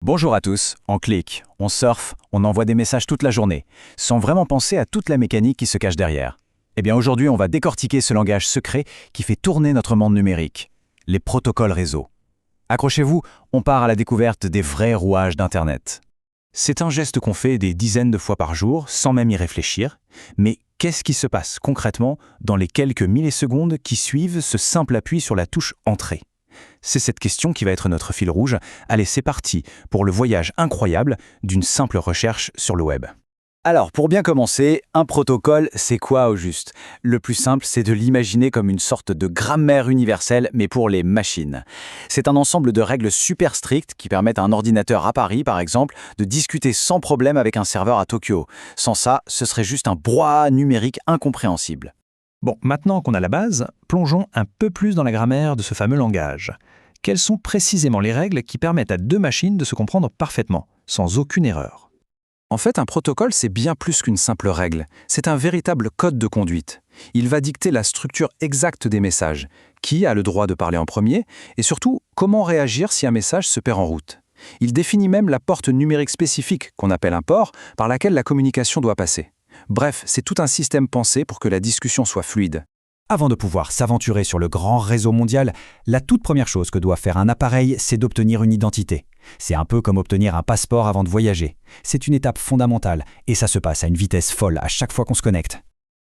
Bonjour à tous, on clique, on surfe, on envoie des messages toute la journée, sans vraiment penser à toute la mécanique qui se cache derrière. Eh bien aujourd'hui, on va décortiquer ce langage secret qui fait tourner notre monde numérique, les protocoles réseau. Accrochez-vous, on part à la découverte des vrais rouages d'Internet. C'est un geste qu'on fait des dizaines de fois par jour, sans même y réfléchir, mais qu'est-ce qui se passe concrètement dans les quelques millisecondes qui suivent ce simple appui sur la touche « Entrée ». C'est cette question qui va être notre fil rouge. Allez, c'est parti pour le voyage incroyable d'une simple recherche sur le web. Alors, pour bien commencer, un protocole, c'est quoi au juste? Le plus simple, c'est de l'imaginer comme une sorte de grammaire universelle, mais pour les machines. C'est un ensemble de règles super strictes qui permettent à un ordinateur à Paris, par exemple, de discuter sans problème avec un serveur à Tokyo. Sans ça, ce serait juste un brouhaha numérique incompréhensible. Bon, maintenant qu'on a la base, plongeons un peu plus dans la grammaire de ce fameux langage. Quelles sont précisément les règles qui permettent à deux machines de se comprendre parfaitement, sans aucune erreur? En fait, un protocole, c'est bien plus qu'une simple règle. C'est un véritable code de conduite. Il va dicter la structure exacte des messages, qui a le droit de parler en premier, et surtout, comment réagir si un message se perd en route. Il définit même la porte numérique spécifique, qu'on appelle un port, par laquelle la communication doit passer. Bref, c'est tout un système pensé pour que la discussion soit fluide. Avant de pouvoir s'aventurer sur le grand réseau mondial, la toute première chose que doit faire un appareil, c'est d'obtenir une identité. C'est un peu comme obtenir un passeport avant de voyager. C'est une étape fondamentale et ça se passe à une vitesse folle à chaque fois qu'on se connecte.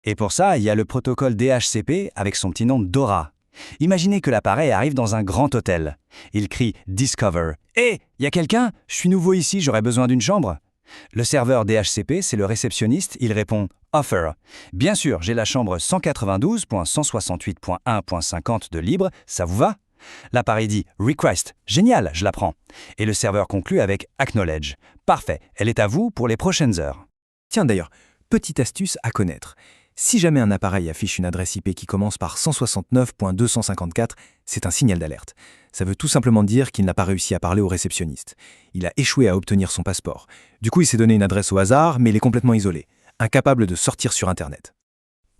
Et pour ça, il y a le protocole DHCP avec son petit nom Dora. Imaginez que l'appareil arrive dans un grand hôtel. Il crie « Discover ». « Hé, y a quelqu'un? Je suis nouveau ici, j'aurais besoin d'une chambre ». Le serveur DHCP, c'est le réceptionniste, il répond « Offer ». Bien sûr, j'ai la chambre 192.168.1.50 de libre, ça vous va? L'appareil dit « Request ». Génial, je la prends. Et le serveur conclut avec « Acknowledge ». Parfait, elle est à vous pour les prochaines heures. Tiens d'ailleurs, petite astuce à connaître. Si jamais un appareil affiche une adresse IP qui commence par 169.254, c'est un signal d'alerte. Ça veut tout simplement dire qu'il n'a pas réussi à parler au réceptionniste. Il a échoué à obtenir son passeport. Du coup, il s'est donné une adresse au hasard, mais il est complètement isolé, incapable de sortir sur Internet.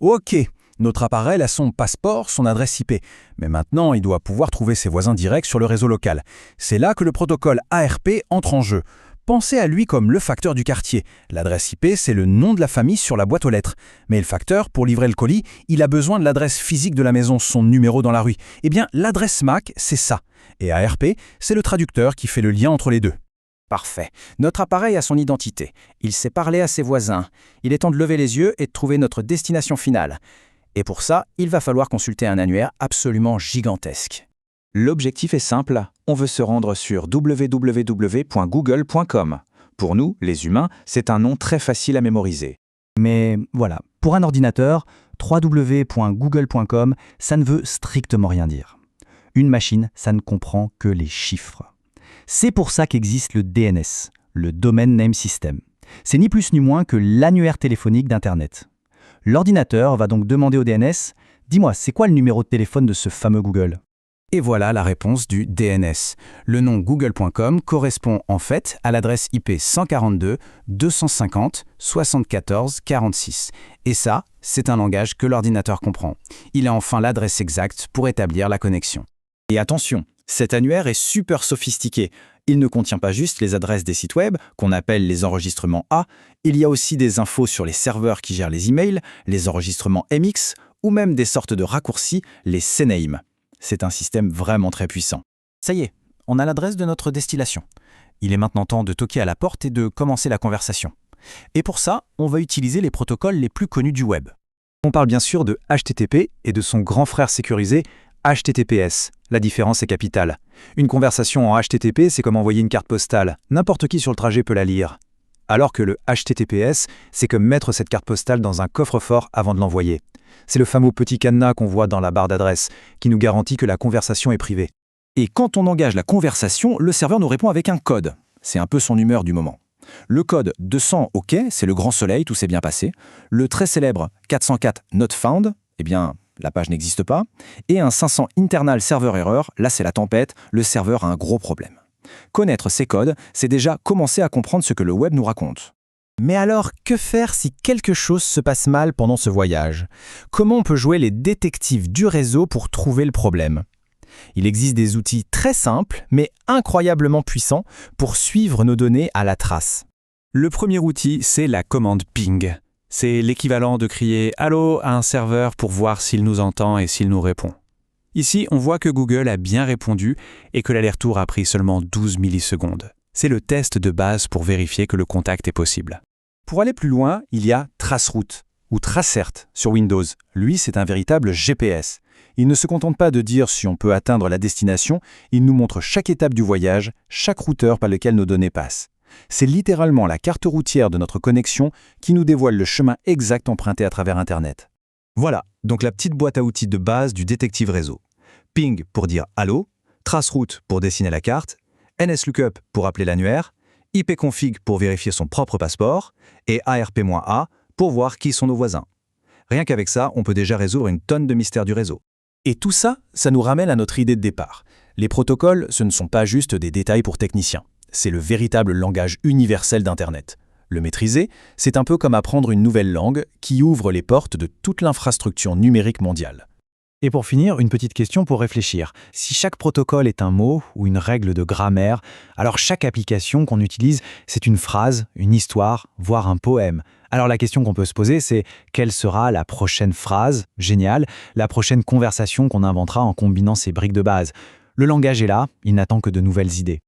Ok, notre appareil a son passeport, son adresse IP. Mais maintenant, il doit pouvoir trouver ses voisins directs sur le réseau local. C'est là que le protocole ARP entre en jeu. Pensez à lui comme le facteur du quartier. L'adresse IP, c'est le nom de la famille sur la boîte aux lettres. Mais le facteur, pour livrer le colis, il a besoin de l'adresse physique de la maison, son numéro dans la rue. Eh bien, l'adresse MAC, c'est ça. Et ARP, c'est le traducteur qui fait le lien entre les deux. Parfait. Notre appareil a son identité. Il sait parler à ses voisins. Il est temps de lever les yeux et de trouver notre destination finale. Et pour ça, il va falloir consulter un annuaire absolument gigantesque. L'objectif est simple, on veut se rendre sur www.google.com. Pour nous, les humains, c'est un nom très facile à mémoriser. Mais voilà, pour un ordinateur, www.google.com, ça ne veut strictement rien dire. Une machine, ça ne comprend que les chiffres. C'est pour ça qu'existe le DNS, le Domain Name System. C'est ni plus ni moins que l'annuaire téléphonique d'Internet. L'ordinateur va donc demander au DNS « Dis-moi, c'est quoi le numéro de téléphone de ce fameux Google ?» Et voilà la réponse du DNS. Le nom google.com correspond en fait à l'adresse IP 142.250.74.46. Et ça, c'est un langage que l'ordinateur comprend. Il a enfin l'adresse exacte pour établir la connexion. Et attention, cet annuaire est super sophistiqué. Il ne contient pas juste les adresses des sites web, qu'on appelle les enregistrements A, il y a aussi des infos sur les serveurs qui gèrent les emails, les enregistrements MX, ou même des sortes de raccourcis, les CNAME. C'est un système vraiment très puissant. Ça y est, on a l'adresse de notre destination. Il est maintenant temps de toquer à la porte et de commencer la conversation. Et pour ça, on va utiliser les protocoles les plus connus du web. On parle bien sûr de HTTP et de son grand frère sécurisé, HTTPS. La différence est capitale. Une conversation en HTTP, c'est comme envoyer une carte postale. N'importe qui sur le trajet peut la lire. Alors que le HTTPS, c'est comme mettre cette carte postale dans un coffre-fort avant de l'envoyer. C'est le fameux petit cadenas qu'on voit dans la barre d'adresse, qui nous garantit que la conversation est privée. Et quand on engage la conversation, le serveur nous répond avec un code. C'est un peu son humeur du moment. Le code 200 OK, c'est le grand soleil, tout s'est bien passé. Le très célèbre 404 not found, eh bien, la page n'existe pas. Et un 500 internal server error, là c'est la tempête, le serveur a un gros problème. Connaître ces codes, c'est déjà commencer à comprendre ce que le web nous raconte. Mais alors, que faire si quelque chose se passe mal pendant ce voyage? Comment on peut jouer les détectives du réseau pour trouver le problème? Il existe des outils très simples, mais incroyablement puissants pour suivre nos données à la trace. Le premier outil, c'est la commande ping. C'est l'équivalent de crier « Allô » à un serveur pour voir s'il nous entend et s'il nous répond. Ici, on voit que Google a bien répondu et que l'aller-retour a pris seulement 12 millisecondes. C'est le test de base pour vérifier que le contact est possible. Pour aller plus loin, il y a Traceroute, ou Tracert sur Windows. Lui, c'est un véritable GPS. Il ne se contente pas de dire si on peut atteindre la destination, il nous montre chaque étape du voyage, chaque routeur par lequel nos données passent. C'est littéralement la carte routière de notre connexion qui nous dévoile le chemin exact emprunté à travers Internet. Voilà, donc la petite boîte à outils de base du détective réseau. Ping pour dire « Allô », Traceroute pour dessiner la carte, NSLOOKUP pour appeler l'annuaire, IPconfig pour vérifier son propre passeport et ARP-A pour voir qui sont nos voisins. Rien qu'avec ça, on peut déjà résoudre une tonne de mystères du réseau. Et tout ça, ça nous ramène à notre idée de départ. Les protocoles, ce ne sont pas juste des détails pour techniciens. C'est le véritable langage universel d'Internet. Le maîtriser, c'est un peu comme apprendre une nouvelle langue qui ouvre les portes de toute l'infrastructure numérique mondiale. Et pour finir, une petite question pour réfléchir. Si chaque protocole est un mot ou une règle de grammaire, alors chaque application qu'on utilise, c'est une phrase, une histoire, voire un poème. Alors la question qu'on peut se poser, c'est quelle sera la prochaine phrase, géniale, la prochaine conversation qu'on inventera en combinant ces briques de base. Le langage est là, il n'attend que de nouvelles idées.